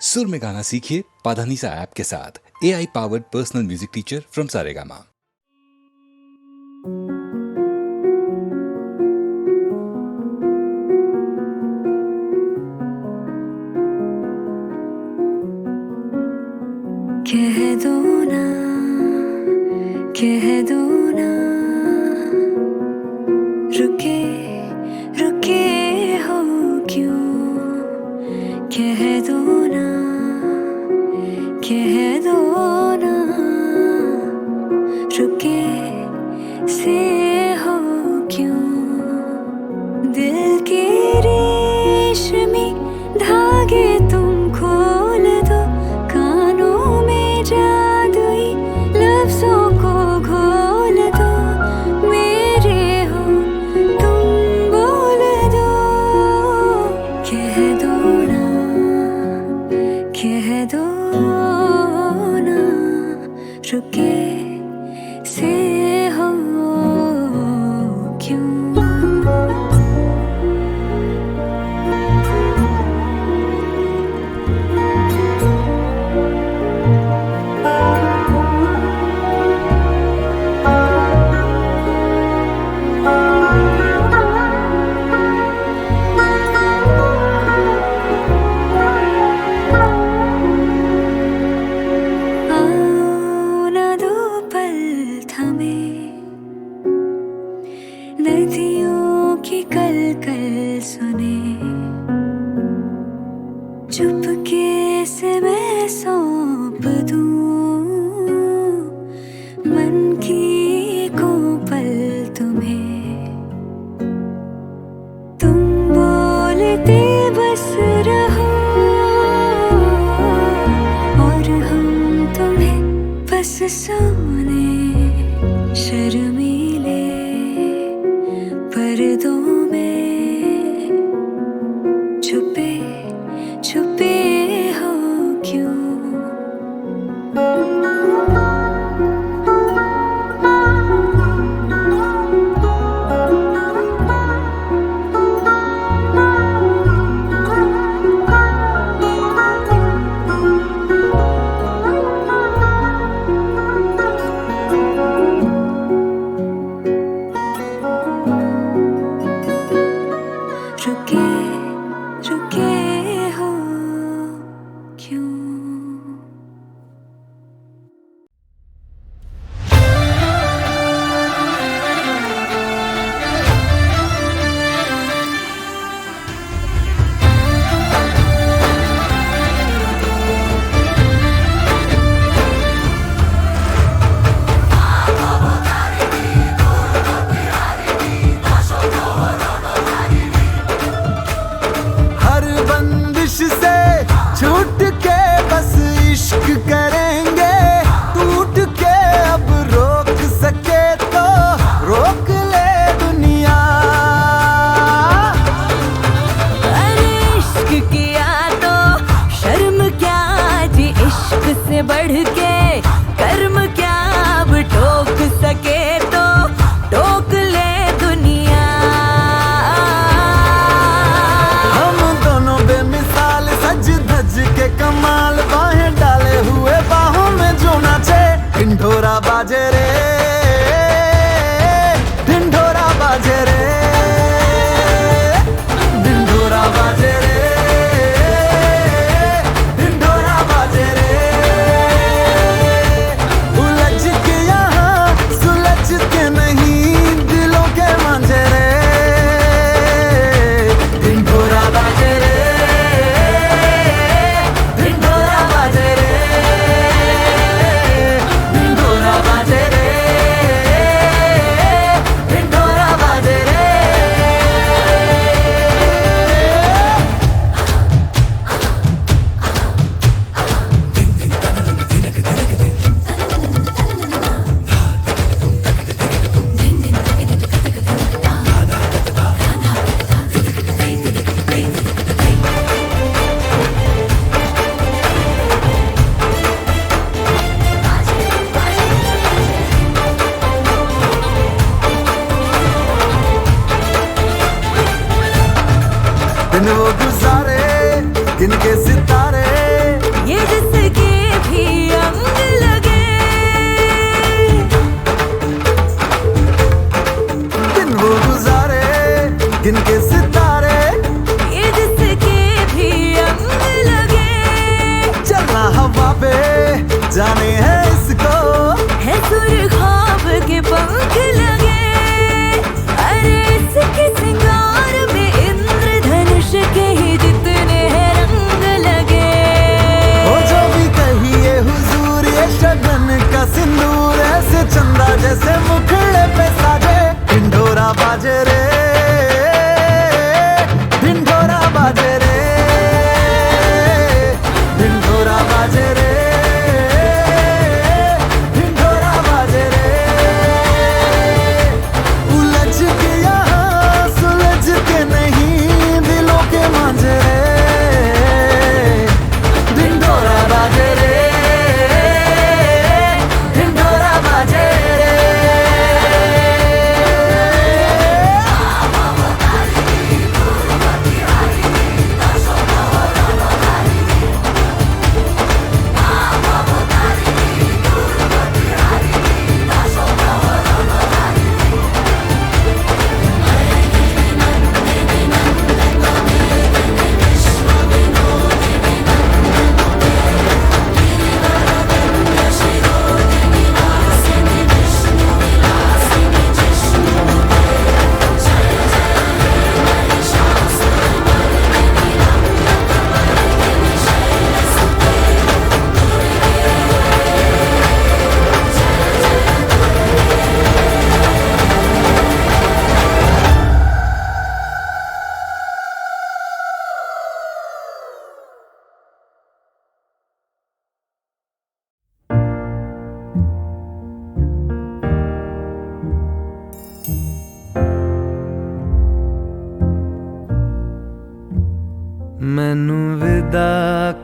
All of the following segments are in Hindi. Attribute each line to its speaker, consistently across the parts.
Speaker 1: सुर में गाना सीखिए पाधानीसा ऐप के साथ। AI powered personal music teacher from Saregama.
Speaker 2: कह दो ना रुके रुके हो क्यों, कह दो ना रुके से हो क्यों, दिल के रेशमी धागे तुम खोल दो, कानों में जादुई लफ्जों को घोल दो, मेरे हो तुम बोल दो, कह दो ना रुके से हो क्यों। नदियों की कल सुने, चुपके से मैं सौंप दूं मन की को पल तुम्हें, तुम बोलते बस रहो और हम तुम्हें बस सुने, शर्मीले पर्दों में छुपे छुपे हो क्यों। रुके हो क्यों।
Speaker 3: से छूट के बस इश्क करेंगे, टूट के अब रोक सके तो रोक ले दुनिया।
Speaker 2: अरे इश्क किया तो शर्म क्या जी, इश्क से बढ़ के कर्म क्या, अब ठोक सके तो ठोक ले दुनिया।
Speaker 3: के कमाल बाहें डाले हुए बाहों में जो नाचे, ढिंढोरा बाजे रे ढिंढोरा बाजे रे ढिंढोरा बाजे रे ढिंढोरा बाजे रे, उलझ के यहाँ सुलझ के नहीं दिलों के मांझे रे, ढिंढोरा बाजे रे ढिंढोरा बाजे रे ढिंढोरा बाजे रे।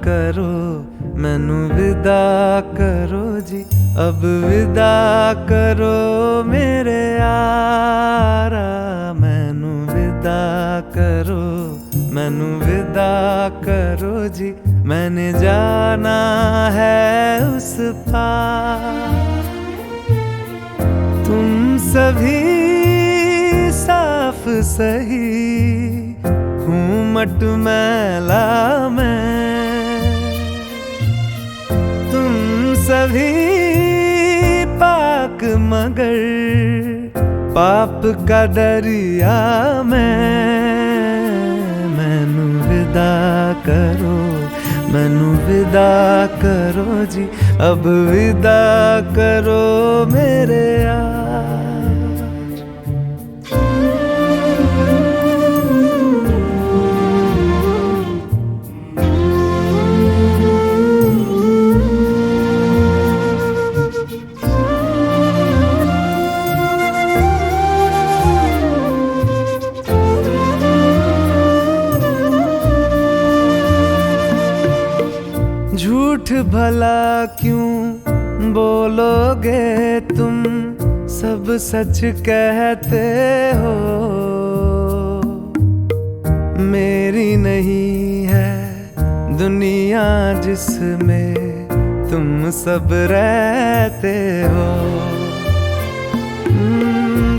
Speaker 3: करो, मैनू विदा करो जी, अब विदा करो मेरे यारा, मैनू विदा करो, मैनू विदा करो जी, मैंने जाना है उस पार। तुम सभी साफ सही हूँ मट मैला मैं, तुम सभी पाक मगर पाप का दरिया मैनू विदा करो, मैनू विदा करो जी, अब विदा करो मेरे यार। झूठ भला क्यों बोलोगे तुम, सब सच कहते हो, मेरी नहीं है दुनिया जिसमें तुम सब रहते हो,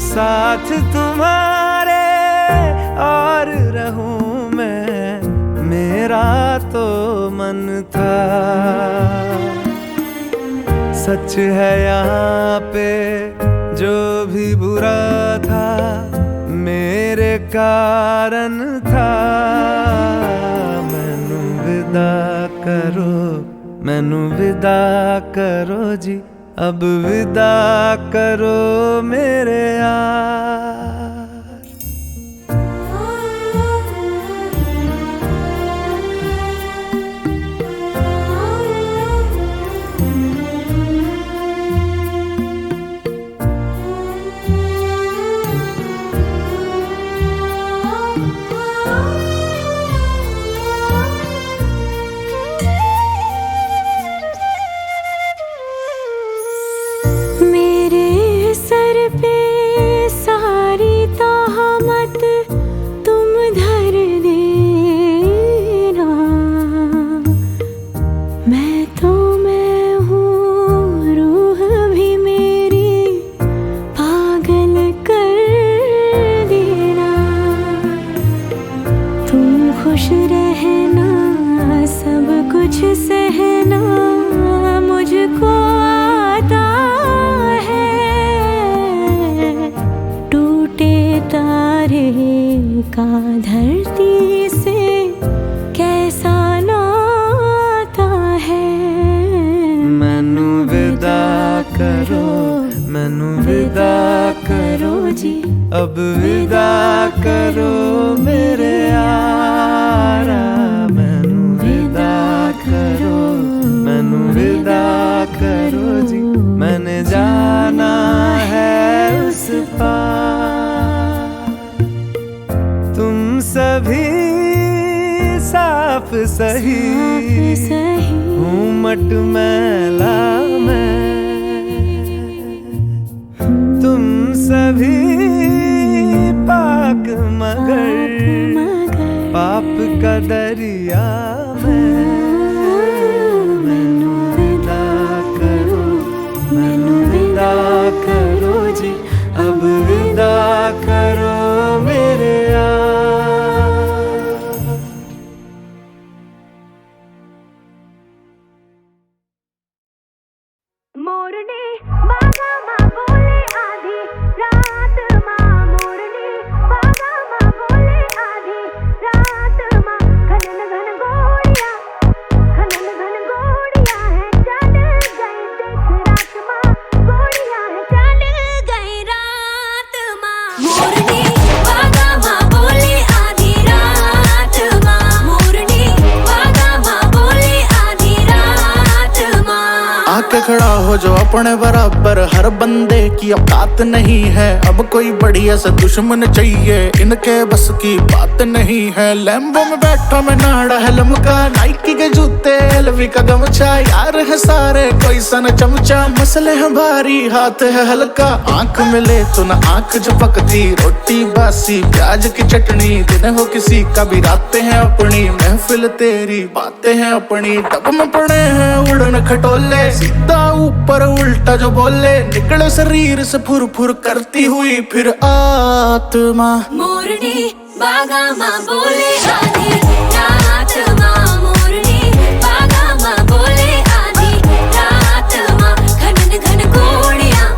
Speaker 3: साथ तुम्हारे और रहूं मैं, मेरा तो मन था। सच है यहाँ पे जो भी बुरा था मेरे कारण था, मैनू विदा करो, मैनू विदा करो जी, अब विदा करो मेरे यार।
Speaker 2: खुश रहना सब कुछ सहना मुझको आता है, टूटे तारे का धरती से कैसा नाता है।
Speaker 3: मैनू विदा करो, मैनू विदा करो जी, अब विदा करो मेरे यारा, मैनू विदा करो, मैनू विदा करो जी, मैंने जाना है उस पार। तुम सभी साफ सही हूँ मट मैला मैं, तुम सभी पाक मगर पाप का दरिया मैनू विदा करो, मैनू विदा करो जी, अब विदा करो मेरे यार।
Speaker 2: मोरनी बागा माँ बोले आधी रात माँ, मोरनी बागा माँ बोले आधी रात माँ, घनन घन घोड़िया है चल गई देख रात माँ, घोड़िया है चल गई रात माँ। मोरनी बागा माँ बोले आधी रात माँ, मोरनी बागा माँ बोले आधी रात माँ।
Speaker 4: के खड़ा हो जो अपने बराबर, हर बंदे की औकात नहीं है। अब कोई बढ़िया सा दुश्मन चाहिए, इनके बस की बात नहीं है। लैम्बो में बैठा मैं नाड़ा है लमका, नाइकी के जूते एलवी का गमछा, यार है सारे कोई सन चमचा, मसले हैं भारी हाथ है हल्का। आंख मिले तो ना आंख झपकती, रोटी बासी प्याज की चटनी, दिन हो किसी का भी रातें हैं अपनी, महफिल तेरी बातें हैं अपनी। डब में पड़े हैं उड़न खटोले, सीधा ऊपर उल्टा जो बोले, निकले शरीर से फुर फुर करती हुई फिर आत्मा।
Speaker 2: मोरनी बागा माँ बोले आधी रात माँ, मोरनी बागा माँ बोले आधी रात माँ। खनन घन घोड़ियाँ,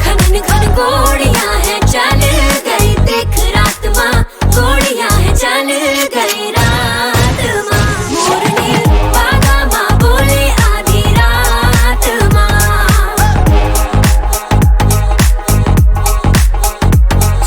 Speaker 2: खनन घन घोड़ियाँ है चल गई, देख रात माँ घोड़ियाँ है चल गई रात माँ। मोरनी बागा माँ बोले आधी रात माँ।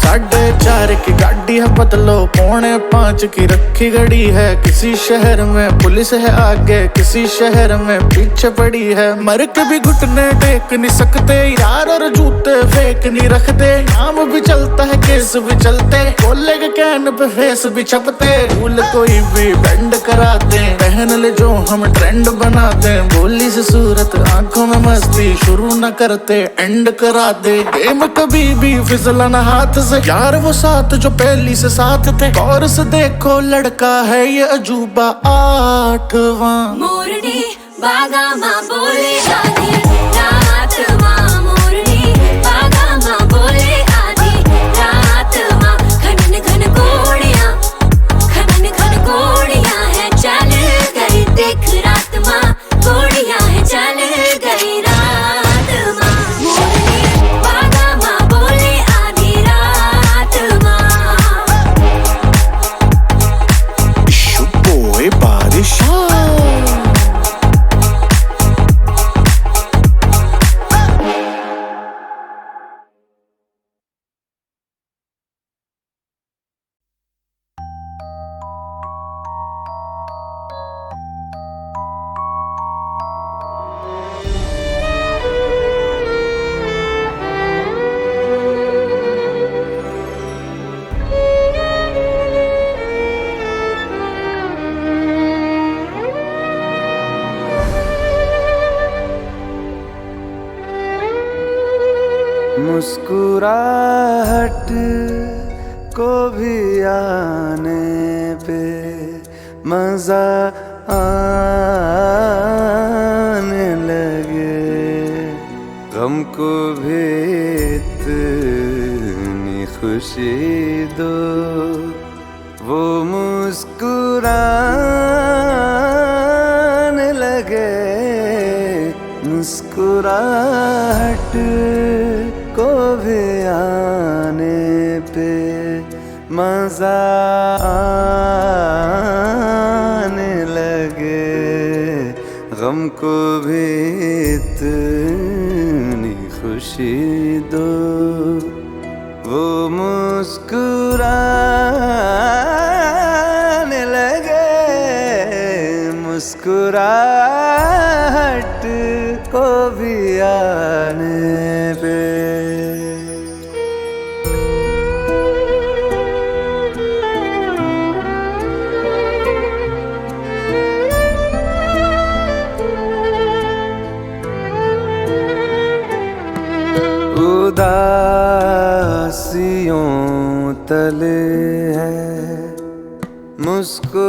Speaker 4: 4:30 की गाड़ी है बदलो, 4:45 की रखी घड़ी है। किसी शहर में पुलिस है आगे, किसी शहर में पीछे पड़ी है। मर के भी घुटने टेक नहीं सकते यार, और जूते फेंक नहीं रखते। नाम भी चलता है केस भी चलते, कोले के कैन पे फेस भी छपते। रूल कोई भी बेंड कराते, पहन ले जो हम ट्रेंड बनाते। बोली से सूरत आंखों में मस्ती, शुरू न करते एंड करा दे। गेम कभी भी फिसला ना हाथ से, यार वो साथ जो पहली से साथ थे। गौर से देखो लड़का है ये अजूबा 8वां।
Speaker 2: मोरनी बागा माँ बोले आधी रात माँ, मोरनी बागा माँ बोले आधी रात माँ। खनन घन घोड़ियाँ, खनन घन घोड़ियाँ है चल गई, देख रात माँ घोड़ियाँ है चल गई रात माँ। मोरनी बागा माँ बोले आधी रात माँ।
Speaker 4: बोए बारिशा
Speaker 3: मुस्कुराहट को भी आने पे मजा आने लगे, गम को भी इतनी खुशी दो, वो मुस्कुराने लगे। मुस्कुराहट को भी आने पे मजा आने लगे, गम को भी इतनी खुशी दो, वो मुस्कुराने लगे। मुस्कुराहट को भी आने पे। उदासियों तले है मुस्कुराहटें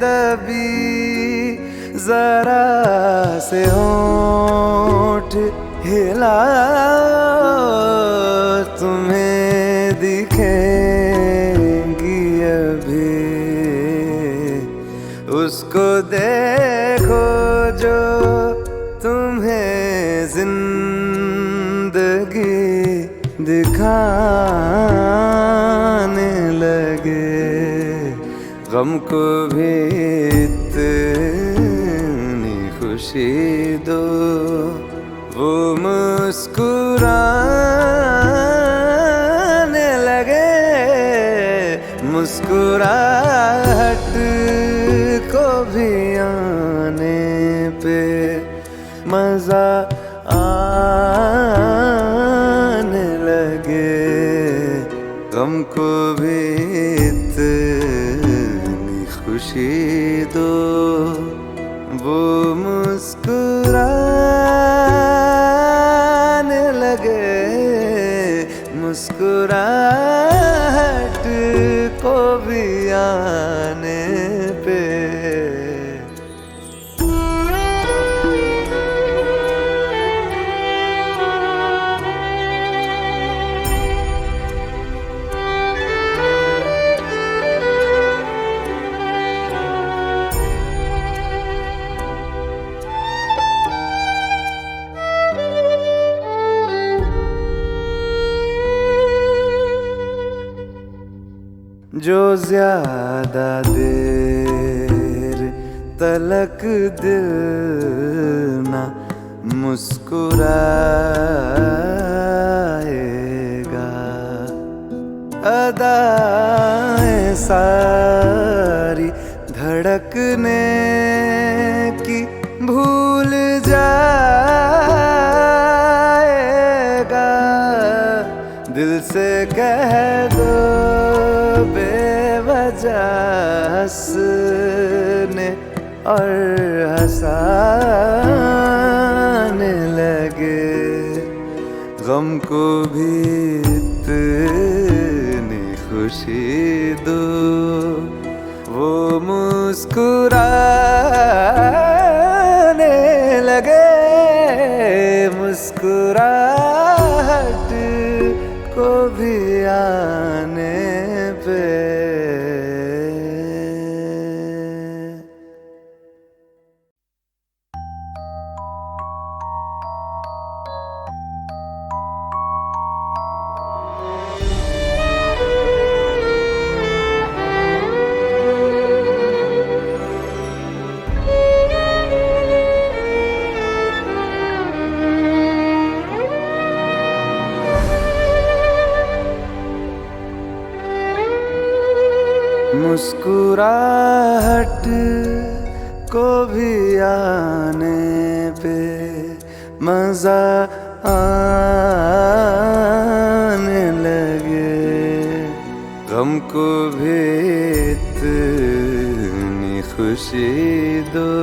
Speaker 3: दबी, जरा से होंठ हिलाओ, तुम्हें दिखेंगी अभी। उसको देखो जो तुम्हें जिंदगी दिखाने लगे, गम को भी इतनी खुशी दो, वो मुस्कुराने लगे। मुस्कुराहट को भी आने मजा आने लगे। गम को भी इतनी खुशी दो, वो मुस्कुराने लगे। मुस्कुराहट को भी आने पे जो ज्यादा देर तलक दिल ना मुस्कुराएगा, अदाएं सारी धड़कने की भूल जाएगा। दिल से कह दो बेवजह हंसने और हंसाने लगे। गम को भी इतनी खुशी दो, वो मुस्कुराने लगे। मुस्कुराहट को भी आने पे मुस्कुराहट को भी आने पे मजा आने लगे। गम को भी इतनी खुशी दो,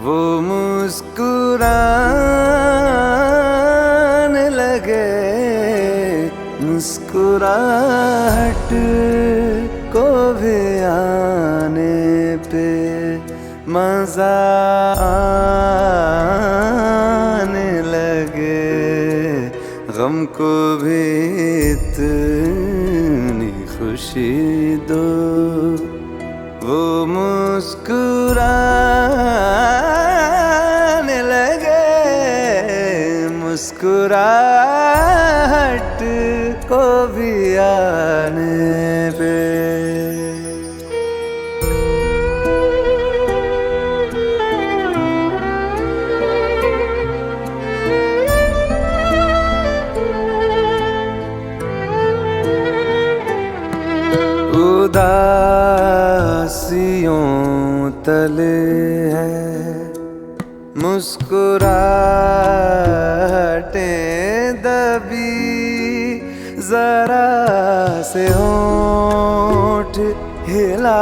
Speaker 3: वो मुस्कुराने लगे। मुस्कुराहट को भी आने पे मजा आने लगे। गम को भी इतनी खुशी दो, वो मुस्कुराने लगे। मुस्कुराहट को भी आने पे उदासियों तले है मुस्कुराहटें दबी। जरा से होंठ हिलाओ,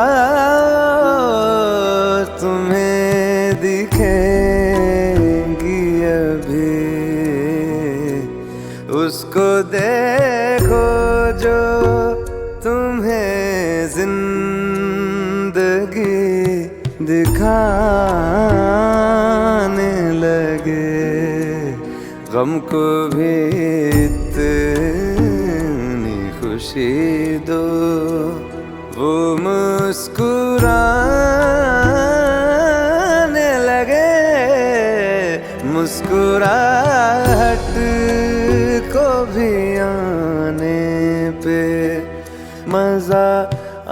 Speaker 3: तुम्हें दिखेंगी अभी। उसको देखो जो तुम्हें जिंदगी दिखाने लगे। गम को भी इतनी खुशी दो, वो मुस्कुराने लगे। मुस्कुराहट को भी आने पे मजा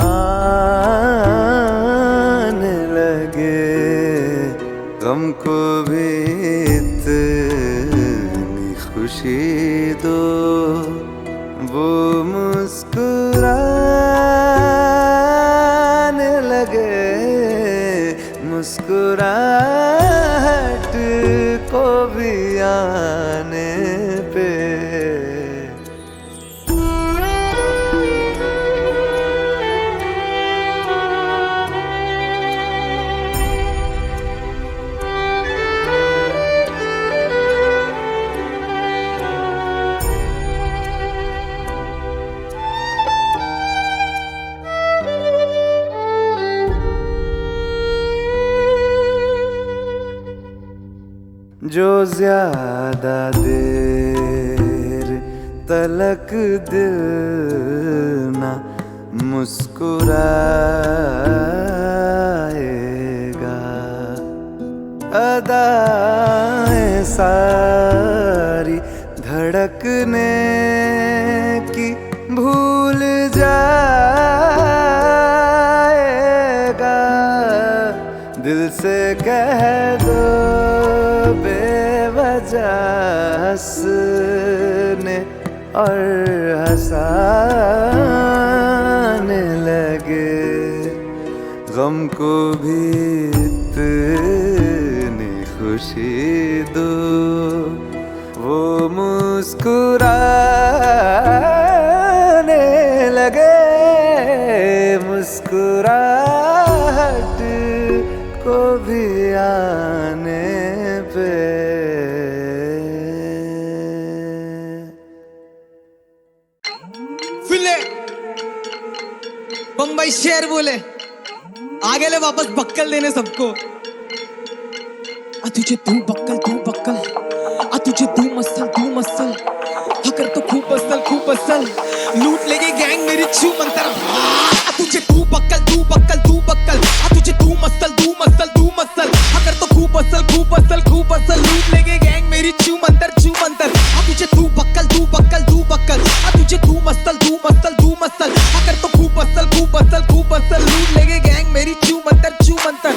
Speaker 3: आने लगे। गम को भी इतनी खुशी दो, वो मुस्कुराने लगे। मुस्कुराहट को भी आने पे। जो ज्यादा देर तलक दिल ना मुस्कुराएगा, अदाएं सारी धड़कने की भूल जाएगा। दिल से कह दो बेवजह हंसने और हंसाने लगे, गम को भी इतनी खुशी दो वो मुस्कुराने लगे। मुस्कुराहट को भी आने पे।
Speaker 5: फिले बम्बई शेर बोले आगे ले वापस बक्कल देने सबको। तुझे तू बक्कल आ तुझे तू मसल अगर तो खूब असल लूट लेगे गैंग मेरी छू मंतर। तुझे तू बक्कल आ तुझे तू मसल अगर तो खूब असल लूट लेगे गैंग मेरी छू मंतर। तुझे तू बक्कल आ तुझे तू मसल अगर तो खूब असल लूट लेगे गैंग मेरी छू मंतर।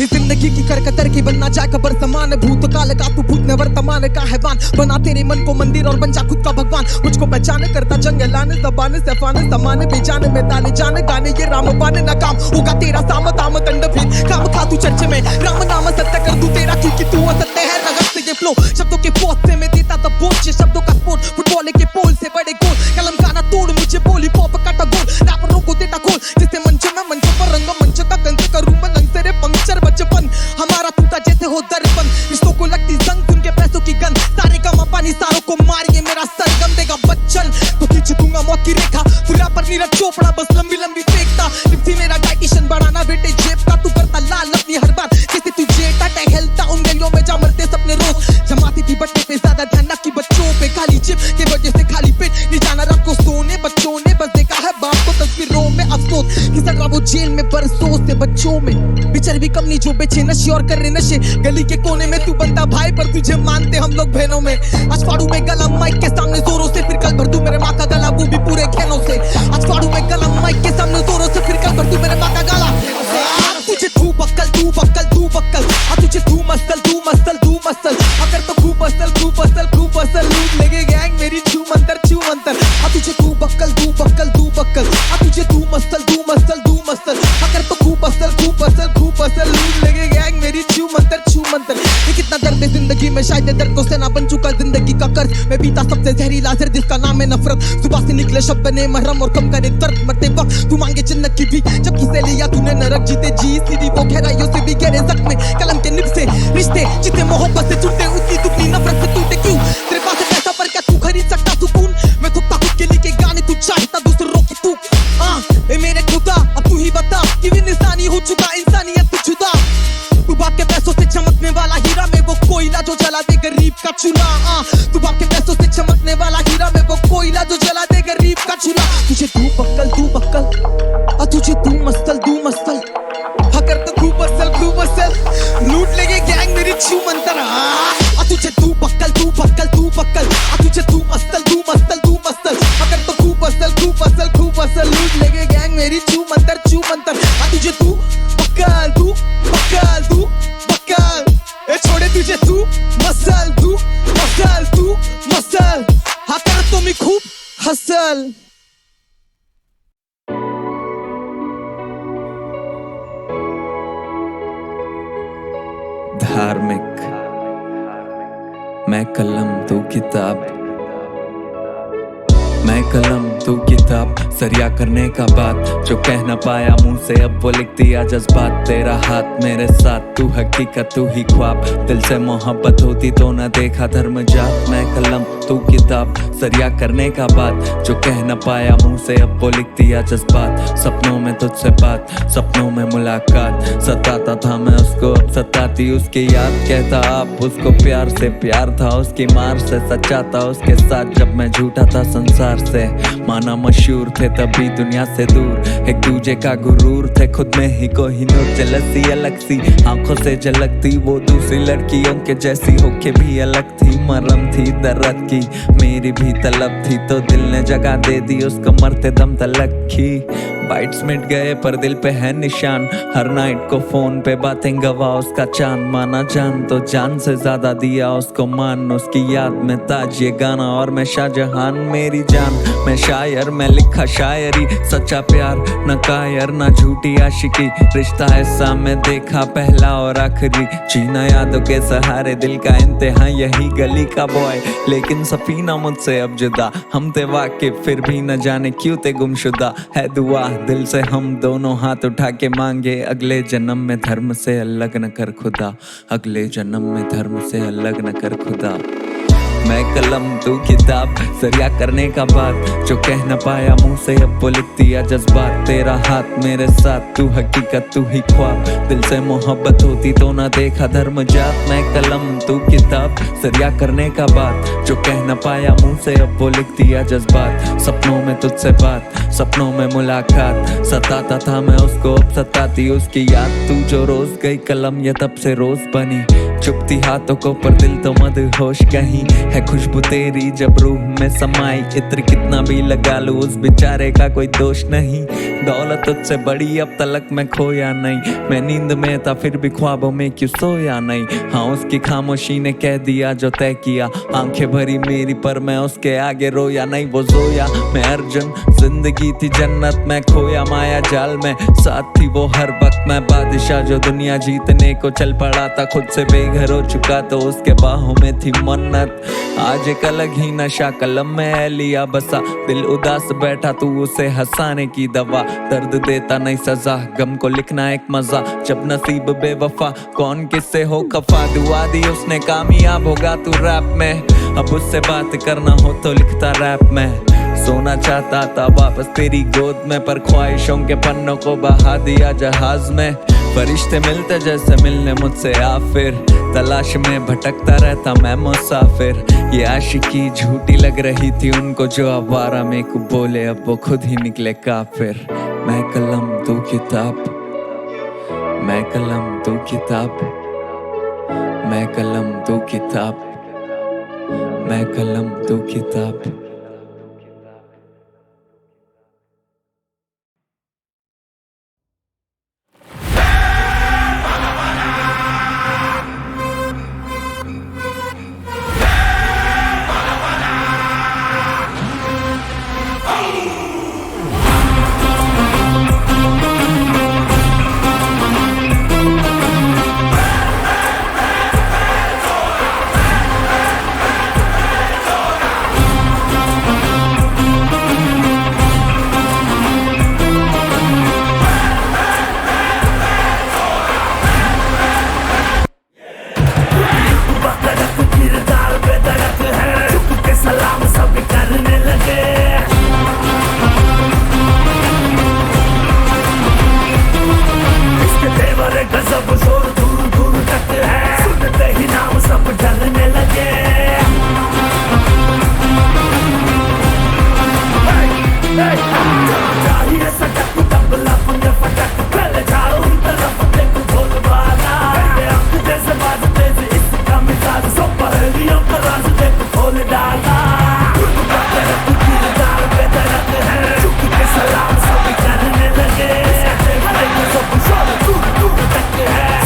Speaker 5: इस जिंदगी की करकतर की बनना चाहे कबर समान, भूतकाल का तू भूत ने वर्तमान का हैवान बना तेरे मन को मंदिर और बन जा खुद का भगवान। मुझको पहचान करता जंग लाने जबान सफाने समाने बेजाने में ताने जाने गाने ये राम बाने ना काम होगा तेरा साम दाम दंड भी काम खा तू चर्चे में राम नाम सत्य कर दूं तेरा क्योंकि तू असत्य है। रगत से ये फ्लो शब्दों के पौध से मैं देता था बोझ शब्दों का स्पोर्ट फुटबॉल के पोल से बड़े गोल कलम का ना तोड़ मुझे बोली पॉप काटा गोल रैपरों को देता खोल जिससे मंच में मंच पर रंग मंच का कंस करूं मैं रंग तेरे पंक्चर बचपन हमारा टूटा जैसे हो दर्पण रिश्तों को लगती जंग उनके पैसों की गंध सारे का पानी सारों को मार ये मेरा सरगम देगा बच्चन तो खींच दूंगा मौत की रेखा पूरा पर नीरज चोपड़ा बस लंबी फेंकता लिप्सी मेरा डाइटिशियन बढ़ाना बेटे जेब का तू करता लाल अपनी हर बार किसी तू जेटा टहलता उन गलियों में जा मरते सपने रोज जमाती थी बट्टे पे ज्यादा ध्यान ना की बच्चों पे खाली चिप के वजह से खाली पेट नहीं जाना रात को सोने बच्चों ने बस देखा है बाप को तस्वीरों में अफसोस कि सर वो जेल में बरसों से बच्चों में बिचर भी कम नहीं जो बेचे नशे और कर रहे नशे गली के कोने में तू बनता भाई पर तुझे मानते हम लोग बहनों में आज फाड़ू में गला माइक के सामने जोरों से फिर कल भर दूं मेरे माँ का गला वो भी पूरे खेनों से आज फाड़ू में गला माइक के सामने जोरों से फिर कल भर दूं मेरे माँ का गला तुझे तू बक्कल आ तुझे तू मसल अगर तो खूब असल लूट लेगे गैंग मेरी छू मंतर आ तुझे तू बक्कल आ तुझे तू मसल अगर तो खूब असल लूट लेगे गैंग मेरी छू मंतर ये कितना दर्द है जिंदगी में शायद दर्द को सेना बन चुका जिंदगी का कर्ज मैं बीता सबसे जहरीला जहर जिसका नाम है नफरत सुबह से निकले शब्द बने मरहम और कम करे दर्द मरते वक्त तू मांगे जन्नत की भी जब किसे लिया तूने नरक जीते जी सीधी वो गहराइयों से भी गहरे जख्म में कलम के निब से रिश्ते जितने मोहब्बत से जुड़ते उतनी दुगनी नफरत से टूटे क्यों तेरे पास पैसा पर क्या तू खरीद सकता सुकून मैं थकता खुद के लिए गाने तू चाहता दूसरों की तू मेरे खुदा अब तू ही बता कि भी इंसानी हो चुका इंसानियत से जुदा तू बाप के पैसों से चमकने वाला हीरा में वो कोयला जो जला दे गरीब का चूल्हा तू बाप के पैसों से चमकने वाला हीरा में वो कोयला जो जला दे गरीब का चूल्हा तुझे तू बक्कल आ तुझे तू मसल अगर तो खूब असल लूट लेगे गैंग मेरी छू मंतर आ तुझे तू बक्कल आ तुझे तू मसल अगर तो खूब असल लूट लेगे गैंग मेरी छू मंतर आ तुझे तू बक्कल ए छोड़े तुझे तू मसल हाँ कर तो मैं खूब हसल
Speaker 6: धार्मिक
Speaker 5: कलम तू किताब, मैं कलम तू किताब, सरिया करने का बात जो कह न पाया मुंह से अब वो लिख दिया जज्बात। तेरा हाथ मेरे साथ, तू हकीकत तू ही ख्वाब, दिल से मोहब्बत होती तो न देखा धर्म जात। मैं कलम तू किताब, सरिया करने का बात जो कह न पाया मुंह से अब वो लिख दिया जज्बात। सपनों में तुझसे बात, सपनों में मुलाकात, सताता था मैं उसको अब सताती उसकी याद। कहता आप उसको प्यार से, प्यार था उसकी मार से, सच्चा था उसके साथ जब मैं झूठा था संसार से। माना मशहूर थे तभी दुनिया से दूर, एक दूजे का गुरूर थे खुद में ही कोहिनूर। जलसी अलग सी आंखों से झलकती वो दूसरी लड़कियों के जैसी होके भी अलग थी। मरम थी दर्द की मेरी भी तलब थी तो दिल ने जगह दे दी उसको मरते दम तलक की। बाइट्स मिट गए पर दिल पे है निशान, हर नाइट को फोन पे बातें गवा उसका चांद। माना जान तो जान से ज्यादा दिया उसको मान, उसकी याद में ताज ये गाना और मैं शाहजहान। मेरी जान मैं शायर, मैं लिखा शायरी, सच्चा प्यार न कायर न झूठी आशिकी। रिश्ता ऐसा मैं देखा पहला और आखिरी, जीना यादों के सहारे दिल का इंतहा यही गली का बॉय। लेकिन सफीना मुझसे अब जुदा, हम थे वाकिफ फिर भी न जाने क्यों थे गुमशुदा। है दुआ दिल से हम दोनों हाथ उठा के मांगे, अगले जन्म में धर्म से अलग न कर खुदा, अगले जन्म में धर्म से अलग न कर खुदा। मैं कलम तू किताब, सरिया करने का बात जो कह न पाया मुंह से अब वो लिख दिया जज्बात। तेरा हाथ मेरे साथ, तू हकीकत तू ही ख्वाब, दिल से मोहब्बत होती तो ना देखा धर्म जात। मैं कलम तू किताब, सरिया करने का बात जो कह न पाया मुंह से अब वो लिख दिया जज्बात। सपनों में तुझसे बात, सपनों में मुलाकात, सताता था मैं उसको अब सताती उसकी याद। तू जो रोज गई कलम ये तब से रोज बनी, चुपती हाथों को पर दिल तो मदहोश कहीं। है खुशबू तेरी जब रूह में समाई, इत्र कितना भी लगा लूं उस बेचारे का कोई दोष नहीं। दौलत तुझसे बड़ी अब तलक मैं खोया नहीं, मैं नींद में था फिर भी ख्वाबों में क्यों सोया नहीं। हाँ उसकी खामोशी ने कह दिया जो तय किया, आंखें भरी मेरी पर मैं उसके आगे रोया नहीं। वो जोया मैं अर्जुन, जिंदगी थी जन्नत मैं खोया माया जाल में, साथ थी वो हर वक्त मैं बादशाह जो दुनिया जीतने को चल पड़ा था। खुद से बेघर हो चुका तो उसके बाहों में थी मन्नत। आज एक अलग ही नशा कलम में है लिया बसा, दिल उदास बैठा तू उसे हंसाने की दवा। दर्द देता नहीं सजा, गम को लिखना एक मजा, जब नसीब बेवफा कौन किससे हो खफा। दुआ दी उसने कामयाब होगा तू रैप में, अब उससे बात करना हो तो लिखता रैप में। सोना चाहता था वापस तेरी गोद में, पर ख्वाहिशों के पन्नों को बहा दिया जहाज में। फरिश्ते मिलते जैसे मिलने मुझसे आ फिर, तलाश में भटकता रहता मैं मुसाफिर। ये आशिकी झूठी लग रही थी उनको जो आवारा में को बोले, अब वो खुद ही निकले काफिर। मैं कलम तू किताब, मैं कलम तू किताब, मैं कलम तू किताब, मैं कलम तू किताब।
Speaker 6: है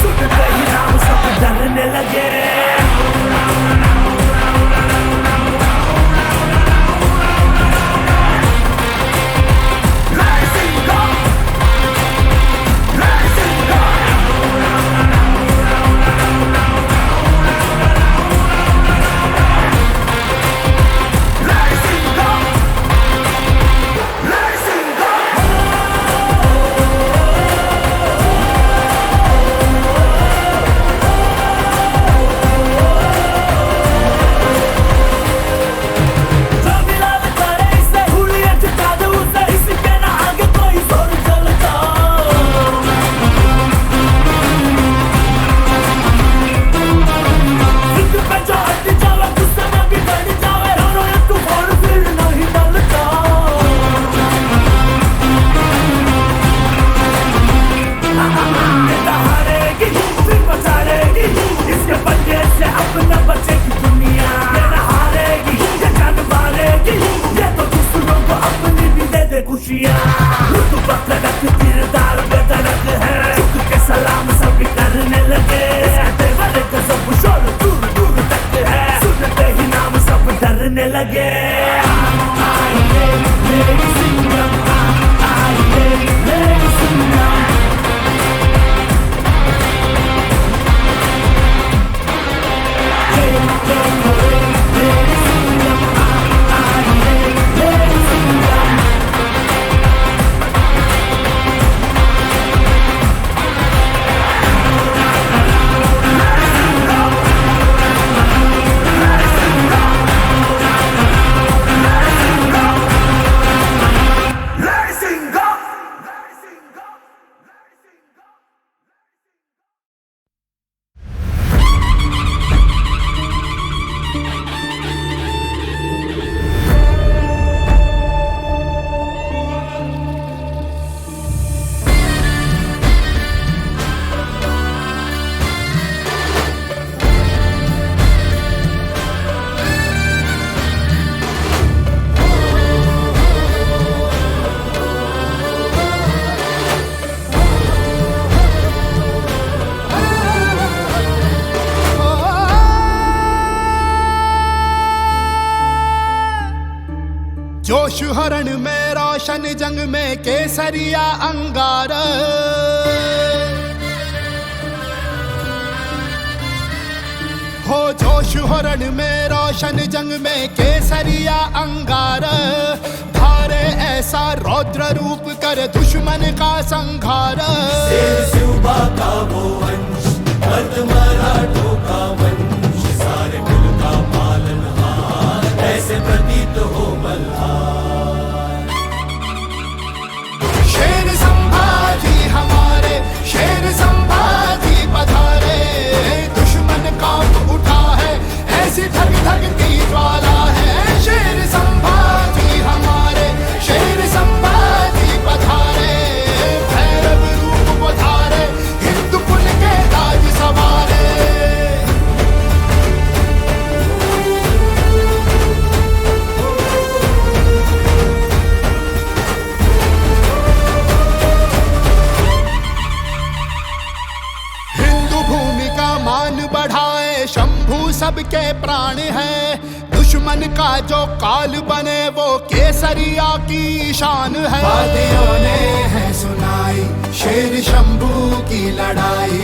Speaker 6: जोश हरण में रोशन जंग में केसरिया अंगार, हो जोश हरण में रोशन जंग में केसरिया अंगार, धारे ऐसा रौद्र रूप कर दुश्मन का संघार।
Speaker 3: शिवबा का वो वंश, मर्द मराठों का वंश, सारे कुल का पालनहार, ऐसे प्रतीत हो मल्हार।
Speaker 6: शेर संभाजी हमारे, शेर संभाजी पधारे, दुश्मन कांप उठा है, ऐसी धक धकती ज्वाला है। शेर संभाजी हमारे, शेर संभाजी पधारे, भैरव रूप पधारे, हिंदू कुल के ताज सवारे। हिंदू भूमि का मान बढ़ाए, शंभू सबके प्राण है, दुश्मन का जो काल बने वो केसरिया की शान है।
Speaker 3: वादियों ने है सुनाई शेर शंभू की लड़ाई,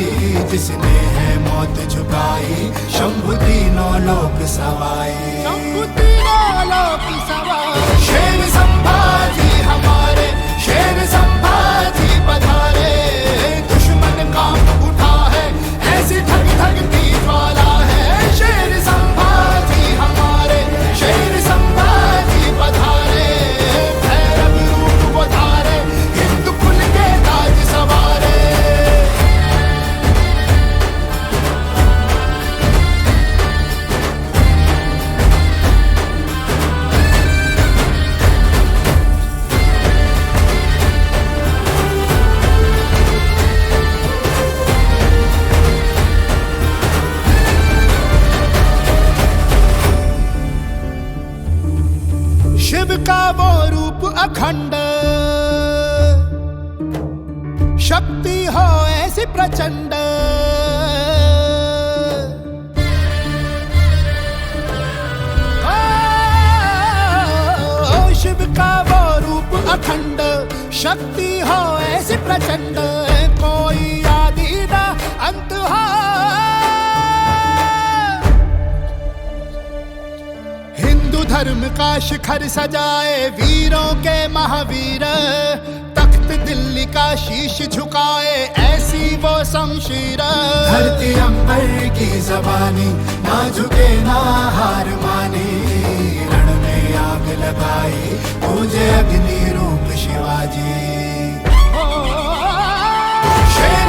Speaker 3: जिसने है मौत झुकाई, शंभू तीनों लोक सवाई।
Speaker 6: शंभू तीनों लोक सवाई।
Speaker 3: शेर संभाजी हमारे, शेर संभाजी पधारे, दुश्मन कांप उठा है, ऐसी धक धकती ज्वाला है। शेर संभाजी हमारे, शेर संभाजी पधारे, भैरव रूप पधारे, हिंदू कुल के ताज सवारे। शिव का वो रूप अखंड, शक्ति हो ऐसी प्रचंड, ओ शिव का वो रूप अखंड, शक्ति हो ऐसी प्रचंड, कोई आदि ना अंत हो। हिंदू धर्म का शिखर सजाए वीरों के महावीर, तख्त दिल्ली का शीश झुकाए ऐसी वो शमशीर। धरती अंबर की जबानी, ना झुके ना हार मानी, रण में आग लगाई, पूजे अग्नि रूप शिवाजी। शेर